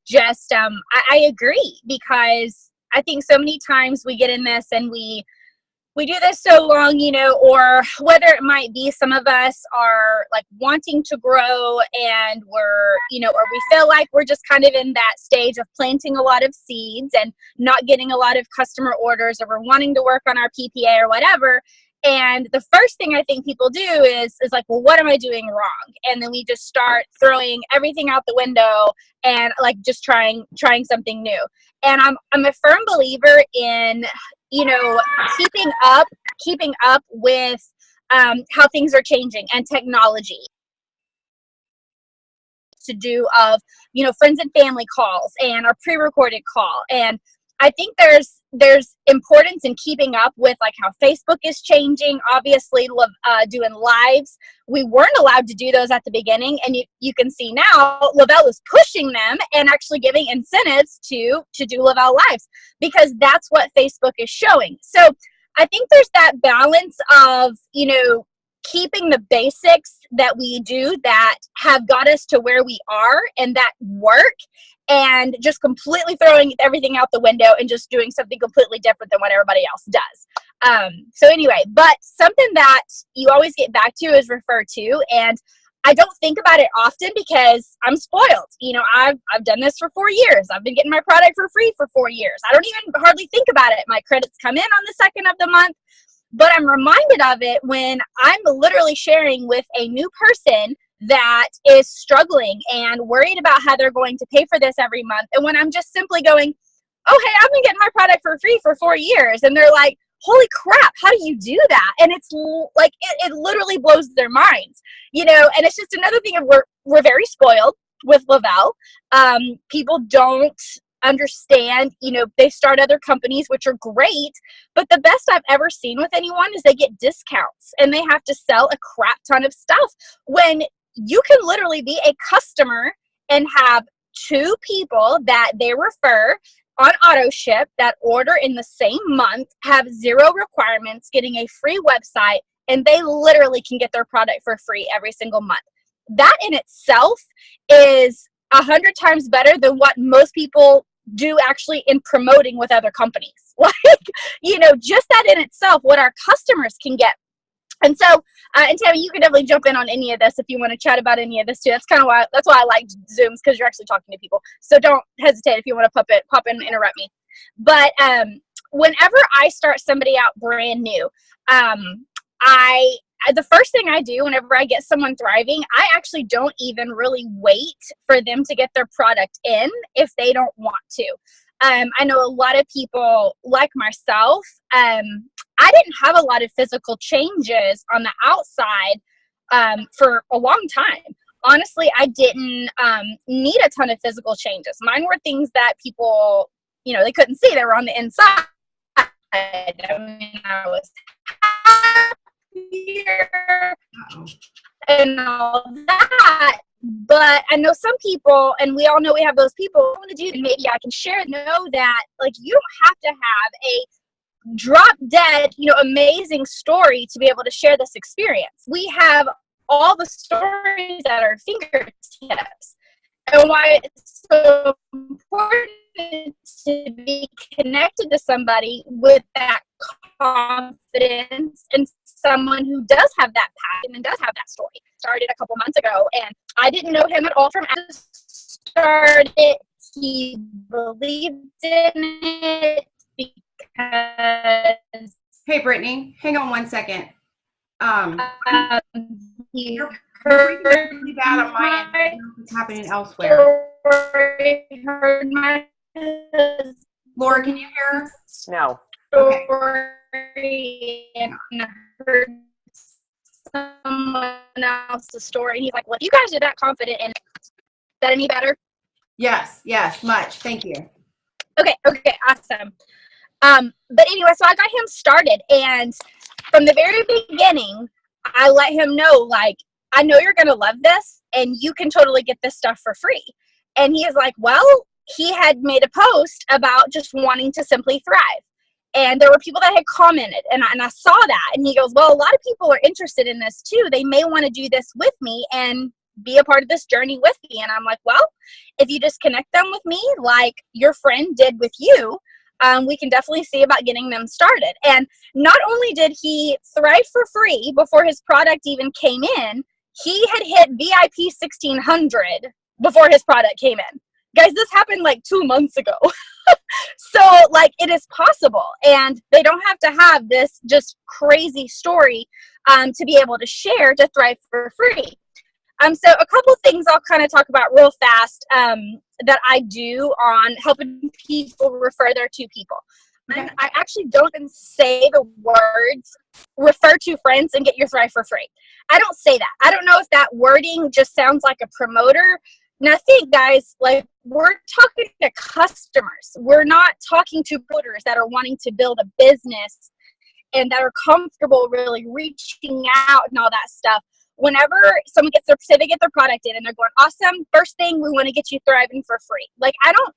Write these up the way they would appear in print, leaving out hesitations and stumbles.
just, I agree, because I think so many times we get in this and we do this so long, or whether it might be some of us are like wanting to grow and we're, or we feel like we're just kind of in that stage of planting a lot of seeds and not getting a lot of customer orders, or we're wanting to work on our PPA or whatever. And the first thing I think people do is like, well, what am I doing wrong? And then we just start throwing everything out the window and like just trying something new. And I'm a firm believer in, keeping up with how things are changing and technology. To do of, friends and family calls and our pre-recorded call. And I think there's importance in keeping up with like how Facebook is changing. Obviously, doing lives. We weren't allowed to do those at the beginning, and you can see now Lavelle is pushing them and actually giving incentives to do Lavelle lives, because that's what Facebook is showing. So I think there's that balance of, keeping the basics that we do that have got us to where we are and that work, and just completely throwing everything out the window and just doing something completely different than what everybody else does. So anyway, but something that you always get back to is refer to. And I don't think about it often because I'm spoiled. I've done this for 4 years. I've been getting my product for free for 4 years. I don't even hardly think about it. My credits come in on the 2nd of the month. But I'm reminded of it when I'm literally sharing with a new person that is struggling and worried about how they're going to pay for this every month. And when I'm just simply going, oh, hey, I've been getting my product for free for 4 years. And they're like, holy crap, how do you do that? And it's like, it literally blows their minds, and it's just another thing of we're very spoiled with Lavelle. People don't understand, they start other companies, which are great, but the best I've ever seen with anyone is they get discounts and they have to sell a crap ton of stuff, when you can literally be a customer and have 2 people that they refer on auto ship that order in the same month, have 0 requirements, getting a free website, and they literally can get their product for free every single month. That in itself is 100 times better than what most people do actually in promoting with other companies. Like, just that in itself, what our customers can get. And so, and Tammy, you can definitely jump in on any of this if you want to chat about any of this too. That's why I like Zooms, because you're actually talking to people. So don't hesitate if you want to pop in and interrupt me. But whenever I start somebody out brand new, the first thing I do whenever I get someone thriving, I actually don't even really wait for them to get their product in if they don't want to. I know a lot of people like myself, I didn't have a lot of physical changes on the outside for a long time. Honestly, I didn't need a ton of physical changes. Mine were things that people, they couldn't see. They were on the inside. I was happier and all that. But I know some people, and we all know we have those people who want to do, maybe I can share, know that like you don't have to have a drop dead, amazing story to be able to share this experience. We have all the stories at our fingertips. And why it's so important to be connected to somebody with that confidence and someone who does have that passion and does have that story. Started a couple months ago, and I didn't know him at all from the start. He believed in it because. Hey, Brittney, hang on one second. He heard really bad on my end. What's happening elsewhere? Laura, can you hear her? No. Okay. And I heard someone else's story, and he's like, well, if you guys are that confident in it, is that any better? Yes, much. Thank you. Okay, awesome. But anyway, so I got him started, and from the very beginning, I let him know, like, I know you're going to love this, and you can totally get this stuff for free. And he is like, well, he had made a post about just wanting to simply thrive. And there were people that had commented, and I saw that. And he goes, well, a lot of people are interested in this too. They may want to do this with me. And be a part of this journey with me. And I'm like, well, if you just connect them with me like your friend did with you, we can definitely see about getting them started. And not only did he thrive for free before his product even came in, he had hit VIP 1600 before his product came in. Guys, this happened like 2 months ago. So like it is possible, and they don't have to have this just crazy story to be able to share to thrive for free. So a couple things I'll kind of talk about real fast that I do on helping people refer their to people. And I actually don't even say the words refer to friends and get your thrive for free. I don't say that. I don't know if that wording just sounds like a promoter. Now think, guys, like we're talking to customers. We're not talking to promoters that are wanting to build a business and that are comfortable really reaching out and all that stuff. Whenever someone gets they get their product in and they're going, awesome, first thing, we want to get you thriving for free. Like I don't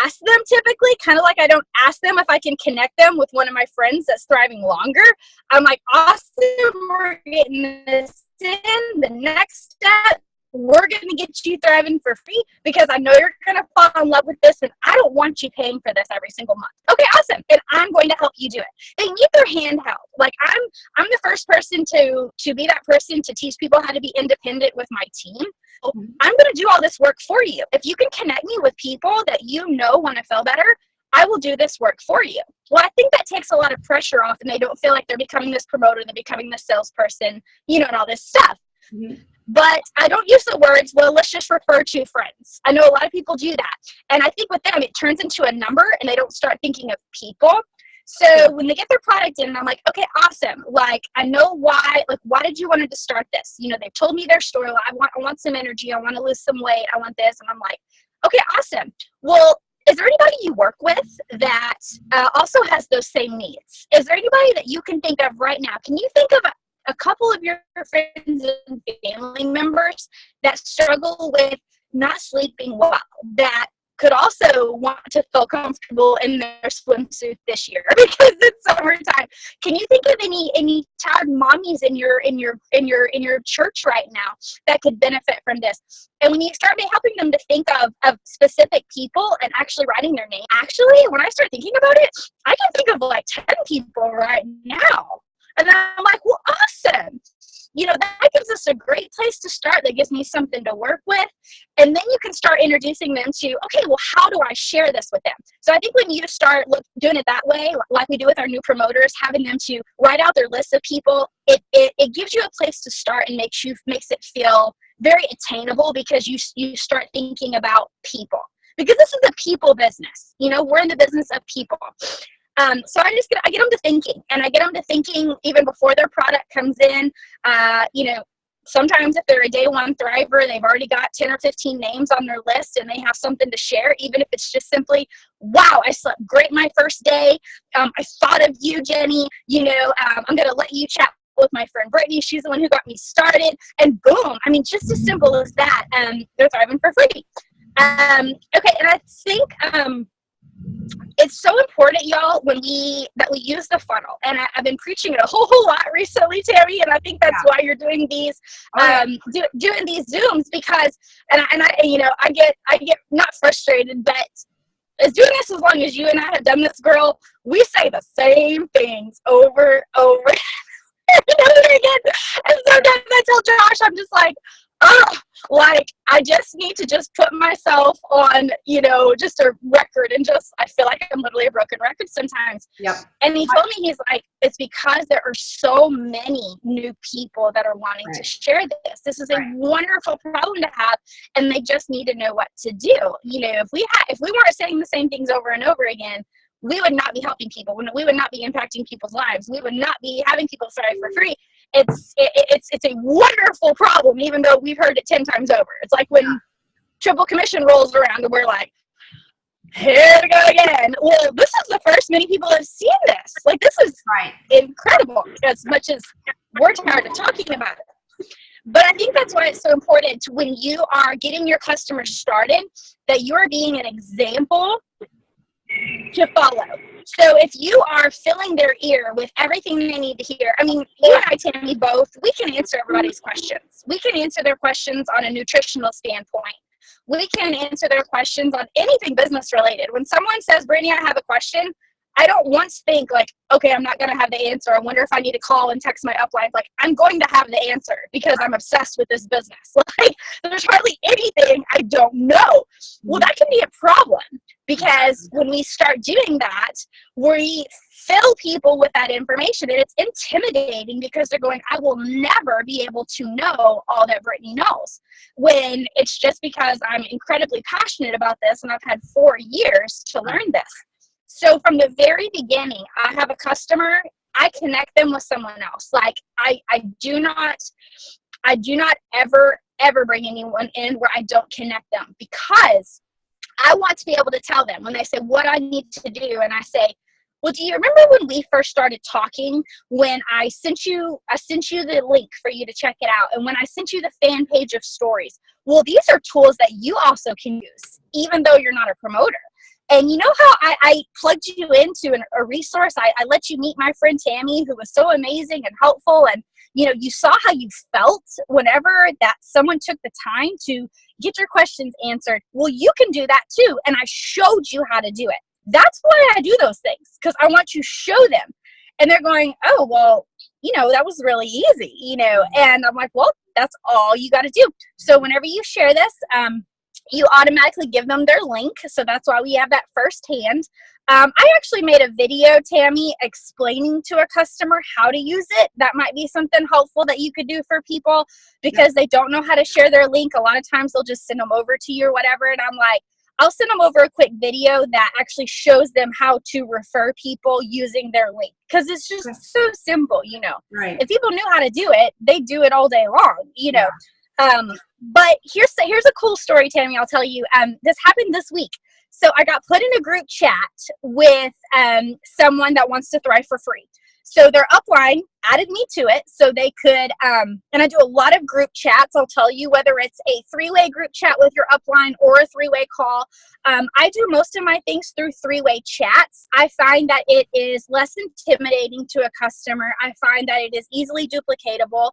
ask them typically, kind of like I don't ask them if I can connect them with one of my friends that's thriving longer. I'm like, awesome, we're getting this in. The next step, we're going to get you thriving for free because I know you're going to fall in love with this and I don't want you paying for this every single month. Okay, awesome. And I'm going to help you do it. They need their hand held. Like I'm the first person to be that person to teach people how to be independent with my team. I'm going to do all this work for you. If you can connect me with people that you know want to feel better, I will do this work for you. Well, I think that takes a lot of pressure off and they don't feel like they're becoming this promoter, they're becoming this salesperson, and all this stuff. Mm-hmm. But I don't use the words, well, let's just refer to friends. I know a lot of people do that. And I think with them, it turns into a number and they don't start thinking of people. So when they get their product in, I'm like, okay, awesome. Like, I know why, like, why did you want to start this? They've told me their story. I want some energy. I want to lose some weight. I want this. And I'm like, okay, awesome. Well, is there anybody you work with that also has those same needs? Is there anybody that you can think of right now? Can you think of a couple of your friends and family members that struggle with not sleeping well, that could also want to feel comfortable in their swimsuit this year because it's summertime? Can you think of any tired mommies in your church right now that could benefit from this? And when you start helping them to think of specific people and actually writing their name, actually, when I start thinking about it, I can think of like 10 people right now. And then I'm like, well, awesome. That gives us a great place to start. That gives me something to work with. And then you can start introducing them to, okay, well, how do I share this with them? So I think when you start doing it that way, like we do with our new promoters, having them to write out their list of people, it gives you a place to start and makes it feel very attainable because you start thinking about people. Because this is a people business. We're in the business of people. So I get them to thinking, and I get them to thinking even before their product comes in. Sometimes if they're a day one thriver, they've already got 10 or 15 names on their list and they have something to share, even if it's just simply, wow, I slept great my first day. I thought of you, Jenny. I'm going to let you chat with my friend Brittney. She's the one who got me started. And boom, just as simple as that. They're thriving for free. Okay, and I think it's so important, y'all, that we use the funnel. And I've been preaching it a whole lot recently, Tammy, and I think that's why you're doing these doing these Zooms, because I get not frustrated, but as doing this as long as you and I have done this, girl, we say the same things over and over again. And sometimes I tell Josh, I'm just like, I just need to just put myself on, just a record and I feel like I'm literally a broken record sometimes. Yep. And he told me, he's like, it's because there are so many new people that are wanting to share this. This is a wonderful problem to have, and they just need to know what to do. If we weren't saying the same things over and over again, we would not be helping people. We would not be impacting people's lives. We would not be having people thrive for free. It's a wonderful problem, even though we've heard it 10 times over. It's like when triple commission rolls around and we're like, here we go again. Well, this is the first many people have seen this. Like, this is incredible, as much as we're tired of talking about it. But I think that's why it's so important when you are getting your customers started, that you're being an example to follow. So if you are filling their ear with everything they need to hear, I mean, you and I, Tammy, both, we can answer everybody's questions. We can answer their questions on a nutritional standpoint. We can answer their questions on anything business related. When someone says, Brittney, I have a question, I don't once think like, okay, I'm not going to have the answer. I wonder if I need to call and text my upline. Like, I'm going to have the answer because I'm obsessed with this business. Like, there's hardly anything I don't know. Well, that can be a problem because when we start doing that, we fill people with that information and it's intimidating because they're going, I will never be able to know all that Brittney knows, when it's just because I'm incredibly passionate about this and I've had 4 years to learn this. So from the very beginning, I have a customer, I connect them with someone else. Like I do not ever bring anyone in where I don't connect them, because I want to be able to tell them when they say what I need to do. And I say, well, do you remember when we first started talking, when I sent you the link for you to check it out, and when I sent you the fan page of stories? Well, these are tools that you also can use, even though you're not a promoter. And you know how I plugged you into a resource? I let you meet my friend Tammy, who was so amazing and helpful. And, you know, you saw how you felt whenever that someone took the time to get your questions answered. Well, you can do that too. And I showed you how to do it. That's why I do those things, because I want to show them. And they're going, oh, well, you know, that was really easy, you know. And I'm like, well, that's all you got to do. So whenever you share this, you automatically give them their link. So that's why we have that firsthand. I actually made a video, Tammy, explaining to a customer how to use it. That might be something helpful that you could do for people because they don't know how to share their link. A lot of times they'll just send them over to you or whatever. And I'm like, I'll send them over a quick video that actually shows them how to refer people using their link. Because it's just so simple, you know. Right. If people knew how to do it, they do it all day long, you know. Yeah. But here's a cool story, Tammy, I'll tell you. This happened this week. So I got put in a group chat with someone that wants to thrive for free. So their upline added me to it so they could, and I do a lot of group chats. I'll tell you, whether it's a 3-way group chat with your upline or a 3-way call. I do most of my things through 3-way chats. I find that it is less intimidating to a customer. I find that it is easily duplicatable.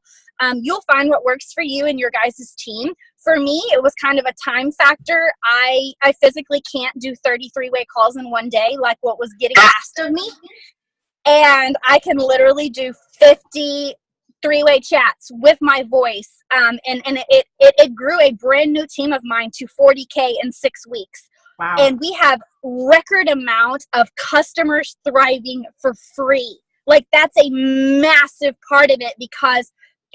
You'll find what works for you and your guys' team. For me, it was kind of a time factor. I physically can't do 30 3-way calls in one day, like what was getting asked of me. And I can literally do 50 3-way chats with my voice. And it grew a brand new team of mine to 40K in 6 weeks. Wow. And we have record amount of customers thriving for free. Like, that's a massive part of it, because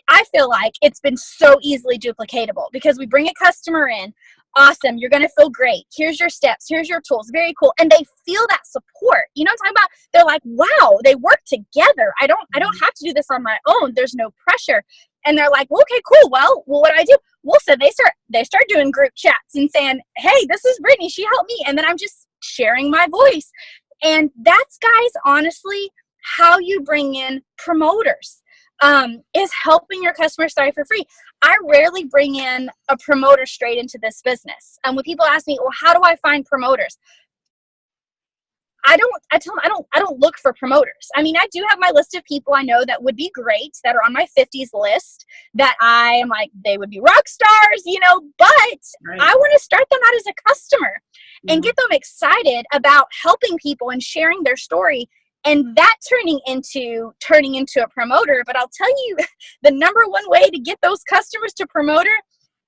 I feel like it's been so easily duplicatable, because we bring a customer in. Awesome. You're going to feel great. Here's your steps. Here's your tools. Very cool. And they feel that support. You know what I'm talking about? They're like, wow, they work together. I don't have to do this on my own. There's no pressure. And they're like, well, okay, cool. Well, what do I do? Well, so they start doing group chats and saying, hey, this is Brittney. She helped me. And then I'm just sharing my voice. And that's, guys, honestly, how you bring in promoters. Is helping your customers thrive for free. I rarely bring in a promoter straight into this business. And when people ask me, well, how do I find promoters? I tell them I don't look for promoters. I mean, I do have my list of people I know that would be great, that are on my 50s list, that I am like, they would be rock stars, you know, but right. I want to start them out as a customer and get them excited about helping people and sharing their story. And that turning into a promoter. But I'll tell you, the number one way to get those customers to promoter,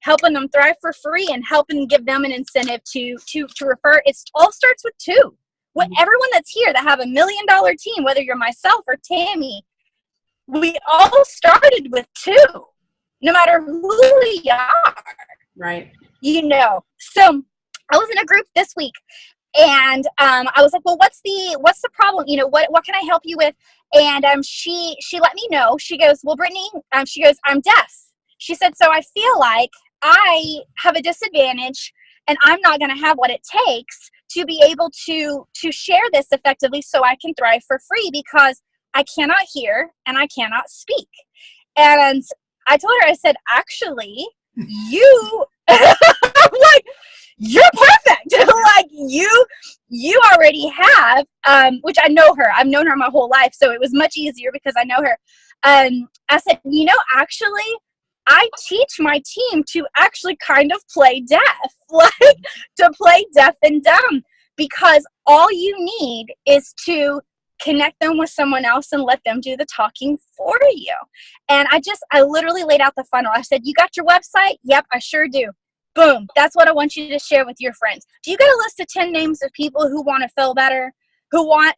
helping them thrive for free and helping give them an incentive to refer. It all starts with 2. Everyone that's here that have $1 million team, whether you're myself or Tammy, we all started with 2, no matter who we are. Right. You know. So I was in a group this week. And I was like, well, what's the problem? You know, what can I help you with? And she let me know. She goes, well, Brittney, she goes, I'm deaf. She said, so I feel like I have a disadvantage and I'm not going to have what it takes to be able to share this effectively so I can thrive for free, because I cannot hear and I cannot speak. And I told her, I said, actually, you, I'm like, you're perfect. Like, you already have, which I know her. I've known her my whole life, so it was much easier because I know her. I said, actually, I teach my team to actually kind of play deaf, like to play deaf and dumb, because all you need is to connect them with someone else and let them do the talking for you. And I literally laid out the funnel. I said, you got your website? Yep, I sure do. Boom. That's what I want you to share with your friends. Do you got a list of 10 names of people who want to feel better, who want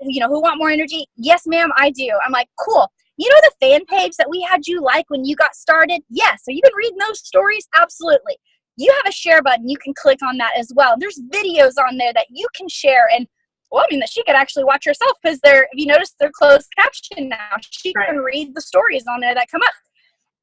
more energy? Yes, ma'am, I do. I'm like, cool. You know the fan page that we had you like when you got started? Yes. So you've been reading those stories? Absolutely. You have a share button. You can click on that as well. There's videos on there that you can share. And that she could actually watch herself, because if you notice, they're closed caption now. She can read the stories on there that come up.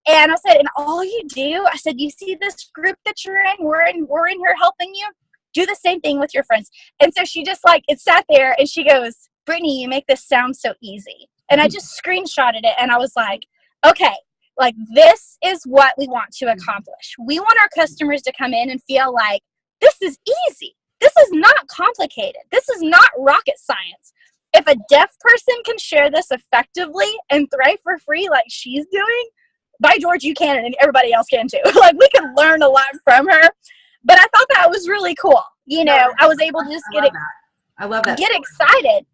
And I said, and all you do, I said, you see this group that you're in? We're in here helping you. Do the same thing with your friends. And so she just it sat there and she goes, Brittney, you make this sound so easy. And I just screenshotted it and I was like, okay, this is what we want to accomplish. We want our customers to come in and feel like this is easy. This is not complicated. This is not rocket science. If a deaf person can share this effectively and thrive for free like she's doing, by George, you can, and everybody else can too. We can learn a lot from her. But I thought that was really cool. I was able to just get excited.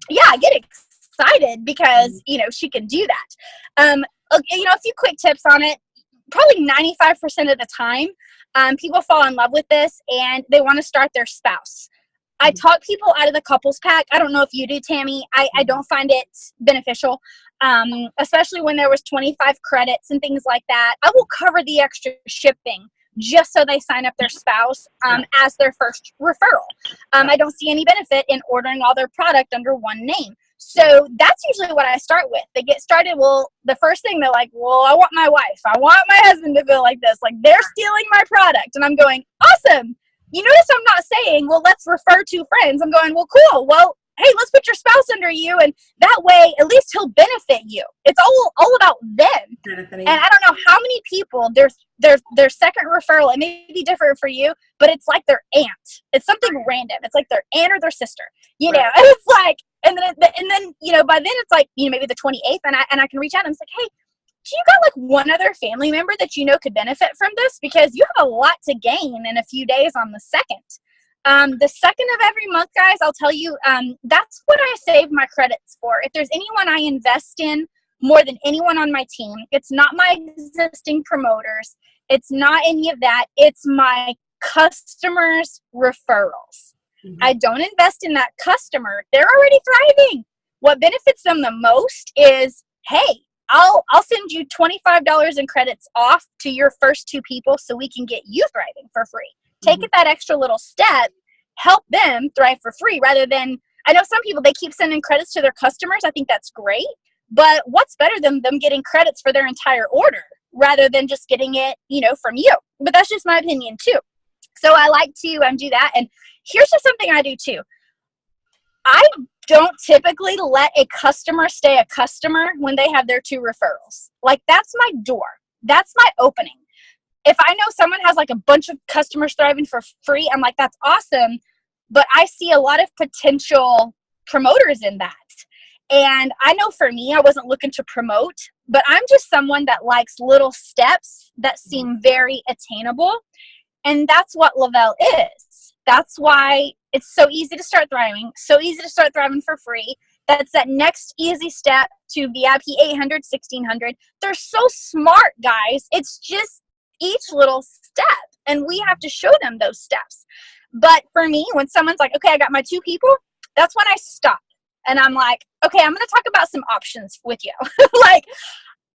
Yeah, get excited because, she can do that. A few quick tips on it. Probably 95% of the time, people fall in love with this and they want to start their spouse. I talk people out of the couples pack. I don't know if you do, Tammy. I don't find it beneficial, especially when there was 25 credits and things like that. I will cover the extra shipping just so they sign up their spouse as their first referral. I don't see any benefit in ordering all their product under one name. So that's usually what I start with. They get started. Well, the first thing they're like, well, I want my wife. I want my husband to feel like this. Like they're stealing my product. And I'm going, awesome. You notice I'm not saying, well, let's refer to friends. I'm going, well, cool. Well, hey, let's put your spouse under you. And that way, at least he'll benefit you. It's all about them. Benefiting. And I don't know how many people, their second referral, it may be different for you, but it's like their aunt. It's something random. It's like their aunt or their sister, and it's like, and then, by then it's like, maybe the 28th and I can reach out and it's like, hey, do you got one other family member that could benefit from this? Because you have a lot to gain in a few days on the 2nd. The 2nd of every month, guys, I'll tell you, that's what I save my credits for. If there's anyone I invest in more than anyone on my team, it's not my existing promoters. It's not any of that. It's my customers' referrals. Mm-hmm. I don't invest in that customer. They're already thriving. What benefits them the most is, hey, I'll send you $25 in credits off to your first 2 people so we can get you thriving for free. Take it that extra little step, help them thrive for free rather than, I know some people, they keep sending credits to their customers. I think that's great. But what's better than them getting credits for their entire order rather than just getting it, from you? But that's just my opinion too. So I like to do that. And here's just something I do too. I don't typically let a customer stay a customer when they have their 2 referrals. That's my door. That's my opening. If I know someone has a bunch of customers thriving for free, I'm like, that's awesome. But I see a lot of potential promoters in that. And I know for me, I wasn't looking to promote, but I'm just someone that likes little steps that seem very attainable. And that's what Lavelle is. That's why it's so easy to start thriving, so easy to start thriving for free. That's that next easy step to VIP 800, 1600. They're so smart, guys. It's just each little step, and we have to show them those steps. But for me, when someone's like, okay, I got my 2 people, that's when I stop. And I'm like, okay, I'm going to talk about some options with you.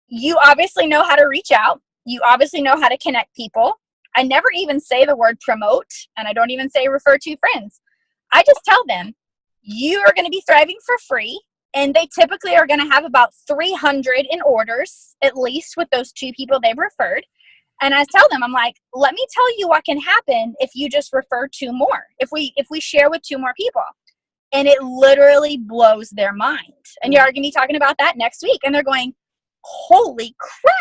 You obviously know how to reach out. You obviously know how to connect people. I never even say the word promote, and I don't even say refer to friends. I just tell them, you are going to be thriving for free, and they typically are going to have about 300 in orders, at least with those 2 people they've referred. And I tell them, I'm like, let me tell you what can happen if you just refer 2 more, if we share with 2 more people. And it literally blows their mind. And you're going to be talking about that next week. And they're going, holy crap.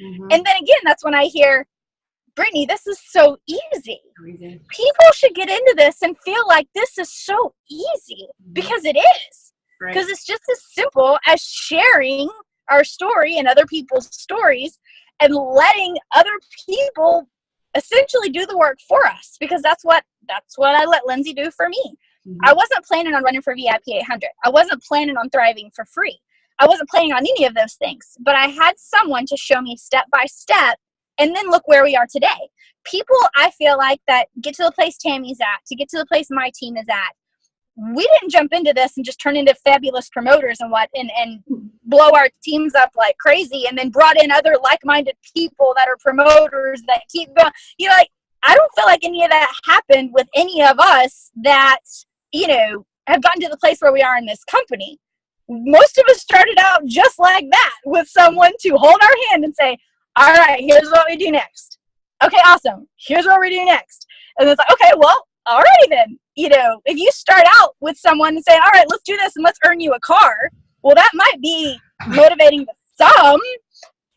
Mm-hmm. And then again, that's when I hear, Brittney, this is so easy. Crazy. People should get into this and feel like this is so easy, because it is. Because it's just as simple as sharing our story and other people's stories and letting other people essentially do the work for us, because that's what I let Lindsay do for me. I wasn't planning on running for VIP 800. I wasn't planning on thriving for free. I wasn't planning on any of those things, but I had someone to show me step by step, and then look where we are today. People, I feel like, that get to the place Tammy's at, to get to the place my team is at, we didn't jump into this and just turn into fabulous promoters and blow our teams up like crazy, and then brought in other like-minded people that are promoters that keep going. You know, like, I don't feel like any of that happened with any of us that, you know, have gotten to the place where we are in this company. Most of us started out just like that, with someone to hold our hand and say, all right, here's what we do next. Okay, awesome. Here's what we do next. And it's like, okay, well, all righty then. You know, if you start out with someone and say, all right, let's do this and let's earn you a car, well, that might be motivating to some,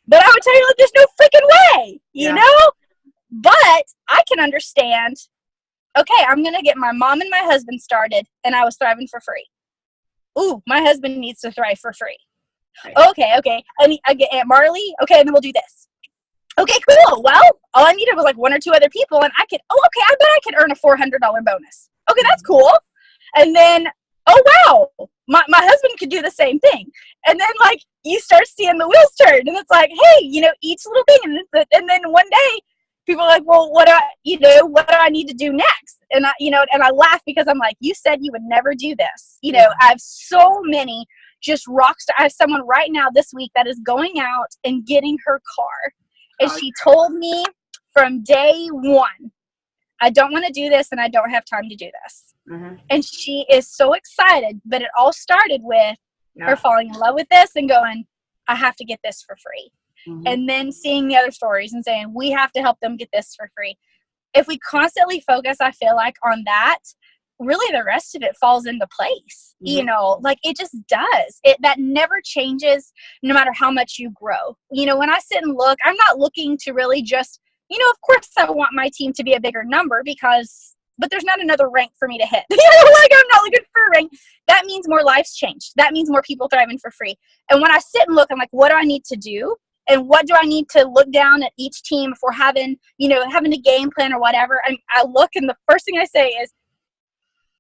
but I would tell you, like, there's no freaking way, you know? But I can understand, okay, I'm going to get my mom and my husband started, and I was thriving for free. Ooh, my husband needs to thrive for free. Right. Okay. I get Aunt Marley. Okay, and then we'll do this. Okay, cool. Well, all I needed was like one or two other people, and I bet I could earn a $400 bonus. Okay, that's cool. And then, oh, wow, my husband could do the same thing. And then, like, you start seeing the wheels turn, and it's like, hey, you know, each little thing. And then one day, people are like, well, what do I need to do next? And I laugh, because I'm like, you said you would never do this. You know, I have so many just rock stars. I have someone right now this week that is going out and getting her car. And she told me from day one, I don't want to do this, and I don't have time to do this. And she is so excited, but it all started with her falling in love with this and going, I have to get this for free. And then seeing the other stories and saying, we have to help them get this for free. If we constantly focus, I feel like, on that, really the rest of it falls into place. You know, like, it just does. That never changes, no matter how much you grow. You know, when I sit and look, I'm not looking to really just, you know, of course I want my team to be a bigger number, but there's not another rank for me to hit. You know, like, I'm not looking for a rank. That means more lives changed. That means more people thriving for free. And when I sit and look, I'm like, what do I need to do? And what do I need to look down at each team if we're having a game plan or whatever? And I look, and the first thing I say is,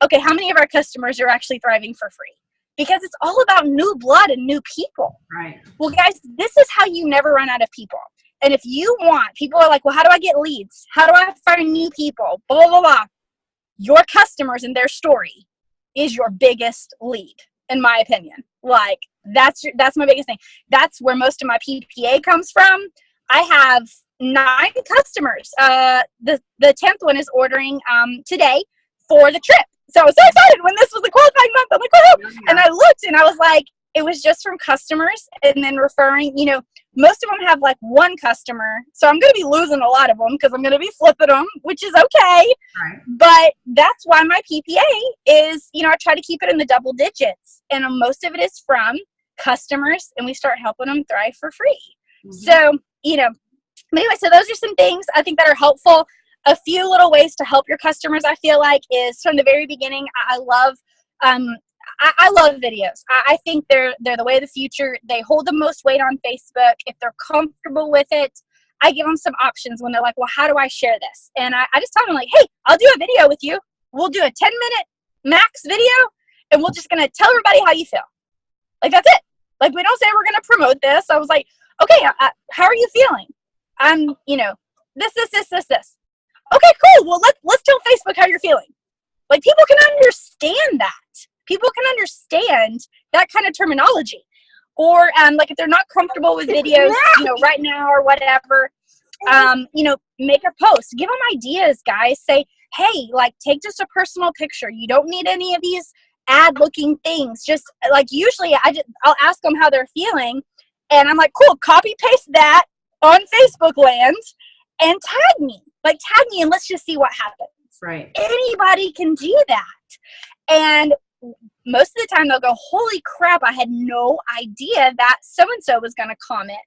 okay, how many of our customers are actually thriving for free? Because it's all about new blood and new people. Right. Well, guys, this is how you never run out of people. And if you want, people are like, well, how do I get leads? How do I find new people? Blah, blah, blah, blah. Your customers and their story is your biggest lead, in my opinion. Like, that's my biggest thing. That's where most of my PPA comes from. I have 9 customers. The 10th one is ordering today for the trip. So I was so excited when this was the qualifying month. I'm like, woohoo! And I looked, and I was like, it was just from customers, and then referring, you know, most of them have like one customer. So I'm going to be losing a lot of them, because I'm going to be flipping them, which is okay. Right. But that's why my PPA is, you know, I try to keep it in the double digits, and most of it is from customers, and we start helping them thrive for free. So, you know, anyway, so those are some things I think that are helpful. A few little ways to help your customers, I feel like, is from the very beginning. I love videos. I think they're the way of the future. They hold the most weight on Facebook. If they're comfortable with it, I give them some options when they're like, well, how do I share this? And I just tell them, like, hey, I'll do a video with you. We'll do a 10-minute max video, and we're just going to tell everybody how you feel. Like, that's it. Like, we don't say we're going to promote this. I was like, okay, how are you feeling? You know, this. Okay, cool. Well, let's tell Facebook how you're feeling. Like, people can understand that. People can understand that kind of terminology. Or, like, if they're not comfortable with videos, you know, right now or whatever, you know, make a post. Give them ideas, guys. Say, hey, like, take just a personal picture. You don't need any of these ad-looking things. Just, like, usually I'll ask them how they're feeling, and I'm like, cool, copy-paste that on Facebook land and tag me. Like, tag me, and let's just see what happens. Right. Anybody can do that. And most of the time they'll go, holy crap, I had no idea that so-and-so was going to comment.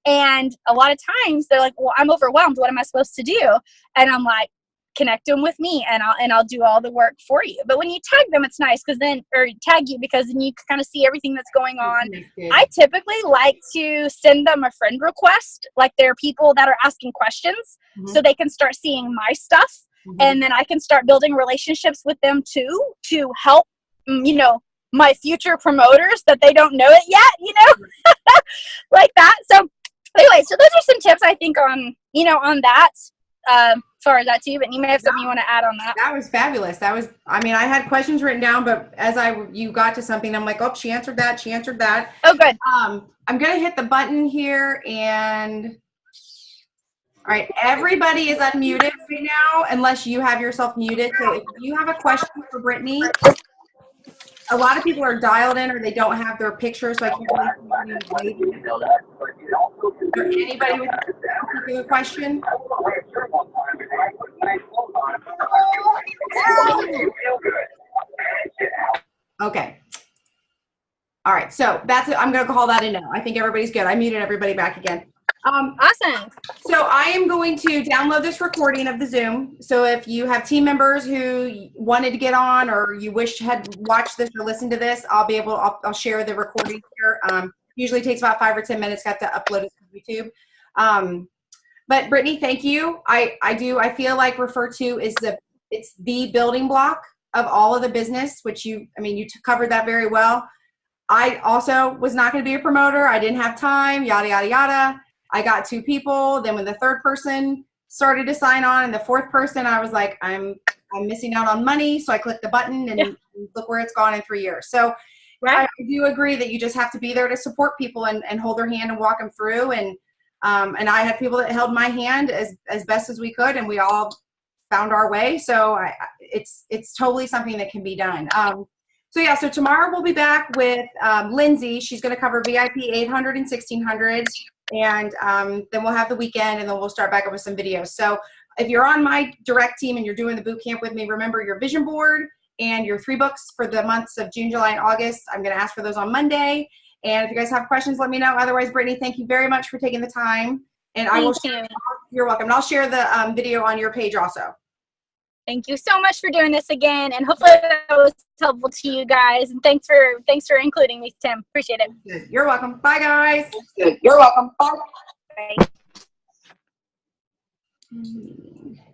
And a lot of times they're like, well, I'm overwhelmed. What am I supposed to do? And I'm like, connect them with me, and I'll do all the work for you. But when you tag them, it's nice because then, or tag you, because then you can kind of see everything that's going on. I typically like to send them a friend request. Like, there are people that are asking questions, so they can start seeing my stuff, and then I can start building relationships with them too, to help, you know, my future promoters that they don't know it yet, you know, like that. So anyway, so those are some tips I think on, you know, on that. As far as that too, but you may have something you want to add on that. That was fabulous. That was, I mean, I had questions written down, but as you got to something, I'm like, oh, she answered that. She answered that. Oh, good. I'm going to hit the button here, and all right, everybody is unmuted right now, unless you have yourself muted. So if you have a question for Brittney, a lot of people are dialed in or they don't have their picture, so I can't really see. Is there anybody with a particular question? Okay. All right. So that's it. I'm going to call that a no. I think everybody's good. I muted everybody back again. Awesome. So I am going to download this recording of the Zoom. So if you have team members who wanted to get on, or you wish had watched this or listened to this, I'll share the recording here. Usually takes about 5 or 10 minutes. Got to upload it to YouTube. But Brittney, thank you. I feel like refer to is it's the building block of all of the business, which you covered that very well. I also was not going to be a promoter. I didn't have time, yada, yada, yada. I got 2 people. Then when the 3rd person started to sign on, and the 4th person, I was like, I'm missing out on money. So I clicked the button, and look where it's gone in 3 years. So I do agree that you just have to be there to support people and hold their hand and walk them through. And I had people that held my hand as best as we could, and we all found our way. So it's totally something that can be done. So tomorrow we'll be back with Lindsay. She's going to cover VIP 800 and 1600. And then we'll have the weekend, and then we'll start back up with some videos. So if you're on my direct team and you're doing the boot camp with me, remember your vision board and your 3 books for the months of June, July, and August. I'm going to ask for those on Monday. And if you guys have questions, let me know. Otherwise, Brittney, thank you very much for taking the time. And I will share. You're welcome. And I'll share the video on your page also. Thank you so much for doing this again, and hopefully that was helpful to you guys. And thanks for including me, Tim. Appreciate it. Good. You're welcome. Bye, guys. Good. You're welcome. Bye. Bye.